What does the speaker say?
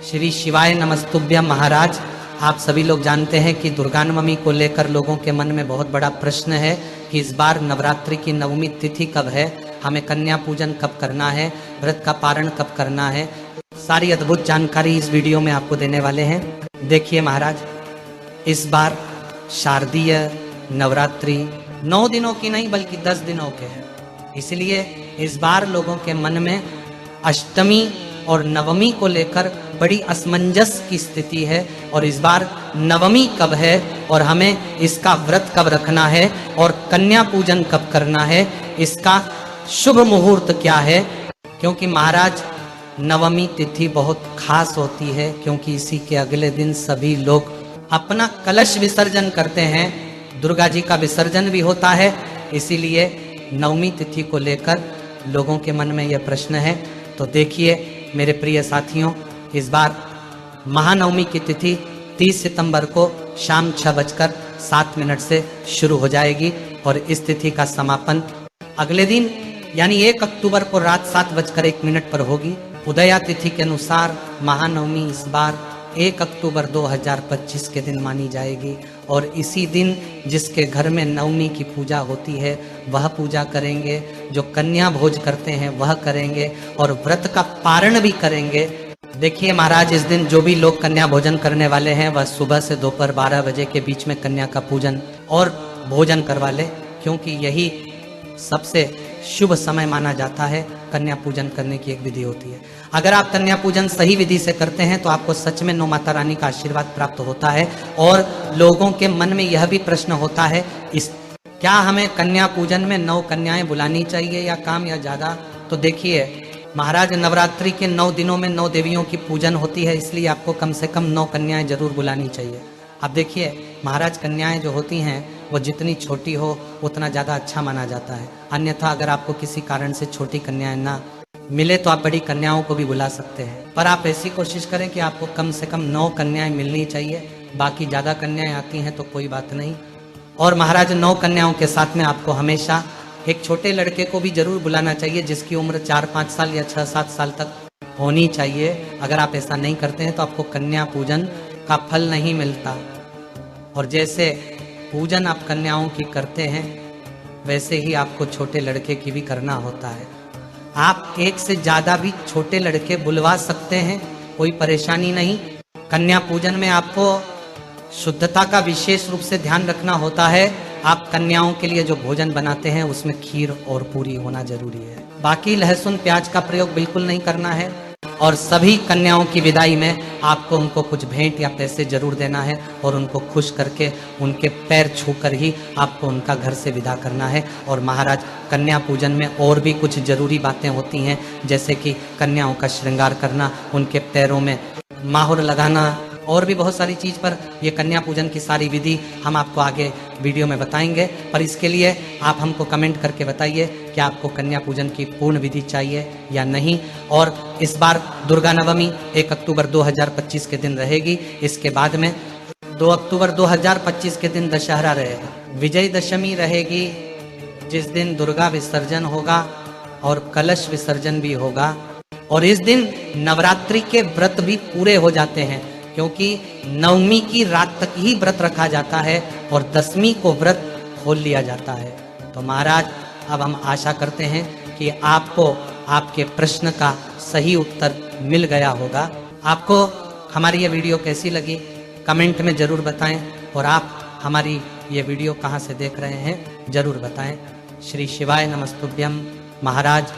श्री शिवाय नमस्तुभ्यम। महाराज, आप सभी लोग जानते हैं कि दुर्गा नवमी को लेकर लोगों के मन में बहुत बड़ा प्रश्न है कि इस बार नवरात्रि की नवमी तिथि कब है, हमें कन्या पूजन कब करना है, व्रत का पारण कब करना है। सारी अद्भुत जानकारी इस वीडियो में आपको देने वाले हैं। देखिए महाराज, इस बार शारदीय नवरात्रि 9 दिनों की नहीं बल्कि 10 दिनों के हैं। इसलिए इस बार लोगों के मन में अष्टमी और नवमी को लेकर बड़ी असमंजस की स्थिति है। और इस बार नवमी कब है और हमें इसका व्रत कब रखना है और कन्या पूजन कब करना है, इसका शुभ मुहूर्त क्या है। क्योंकि महाराज नवमी तिथि बहुत खास होती है, क्योंकि इसी के अगले दिन सभी लोग अपना कलश विसर्जन करते हैं, दुर्गा जी का विसर्जन भी होता है। इसीलिए नवमी तिथि को लेकर लोगों के मन में यह प्रश्न है। तो देखिए मेरे प्रिय साथियों, इस बार महानवमी की तिथि 30 सितंबर को शाम 6:07 से शुरू हो जाएगी और इस तिथि का समापन अगले दिन यानी 1 अक्टूबर को रात 7:01 पर होगी। उदया तिथि के अनुसार महानवमी इस बार 1 अक्टूबर 2025 के दिन मानी जाएगी। और इसी दिन जिसके घर में नवमी की पूजा होती है वह पूजा करेंगे, जो कन्या भोज करते हैं वह करेंगे और व्रत का पारण भी करेंगे। देखिए महाराज, इस दिन जो भी लोग कन्या भोजन करने वाले हैं वह सुबह से दोपहर 12 बजे के बीच में कन्या का पूजन और भोजन करवा ले, क्योंकि यही सबसे शुभ समय माना जाता है। कन्या पूजन करने की एक विधि होती है। अगर आप कन्या पूजन सही विधि से करते हैं तो आपको सच में नौ माता रानी का आशीर्वाद प्राप्त होता है। और लोगों के मन में यह भी प्रश्न होता है, क्या हमें कन्या पूजन में 9 कन्याएं बुलानी चाहिए या काम या ज्यादा। तो देखिए महाराज, नवरात्रि के 9 दिनों में 9 देवियों की पूजन होती है, इसलिए आपको कम से कम 9 कन्याएं जरूर बुलानी चाहिए। अब देखिए महाराज, कन्याएं जो होती हैं वो जितनी छोटी हो उतना ज़्यादा अच्छा माना जाता है। अन्यथा अगर आपको किसी कारण से छोटी कन्याएं ना मिले तो आप बड़ी कन्याओं को भी बुला सकते हैं, पर आप ऐसी कोशिश करें कि आपको कम से कम 9 कन्याएं मिलनी चाहिए। बाकी ज़्यादा कन्याएं आती हैं तो कोई बात नहीं। और महाराज 9 कन्याओं के साथ में आपको हमेशा एक छोटे लड़के को भी जरूर बुलाना चाहिए, जिसकी उम्र 4-5 साल या 6-7 साल तक होनी चाहिए। अगर आप ऐसा नहीं करते हैं तो आपको कन्या पूजन का फल नहीं मिलता। और जैसे पूजन आप कन्याओं की करते हैं वैसे ही आपको छोटे लड़के की भी करना होता है। आप एक से ज़्यादा भी छोटे लड़के बुलवा सकते हैं, कोई परेशानी नहीं। कन्या पूजन में आपको शुद्धता का विशेष रूप से ध्यान रखना होता है। आप कन्याओं के लिए जो भोजन बनाते हैं उसमें खीर और पूरी होना जरूरी है। बाकी लहसुन प्याज का प्रयोग बिल्कुल नहीं करना है। और सभी कन्याओं की विदाई में आपको उनको कुछ भेंट या पैसे जरूर देना है और उनको खुश करके उनके पैर छूकर ही आपको उनका घर से विदा करना है। और महाराज, कन्या पूजन में और भी कुछ जरूरी बातें होती हैं, जैसे कि कन्याओं का श्रृंगार करना, उनके पैरों में माहुर लगाना और भी बहुत सारी चीज़। पर ये कन्या पूजन की सारी विधि हम आपको आगे वीडियो में बताएंगे। पर इसके लिए आप हमको कमेंट करके बताइए कि आपको कन्या पूजन की पूर्ण विधि चाहिए या नहीं। और इस बार दुर्गा नवमी 1 अक्टूबर 2025 के दिन रहेगी। इसके बाद में 2 अक्टूबर 2025 के दिन दशहरा रहेगा, विजयदशमी रहेगी, जिस दिन दुर्गा विसर्जन होगा और कलश विसर्जन भी होगा। और इस दिन नवरात्रि के व्रत भी पूरे हो जाते हैं, क्योंकि नवमी की रात तक ही व्रत रखा जाता है और 10वीं को व्रत खोल लिया जाता है। तो महाराज, अब हम आशा करते हैं कि आपको आपके प्रश्न का सही उत्तर मिल गया होगा। आपको हमारी ये वीडियो कैसी लगी कमेंट में ज़रूर बताएं। और आप हमारी ये वीडियो कहाँ से देख रहे हैं ज़रूर बताएं। श्री शिवाय नमस्तुभ्यम। महाराज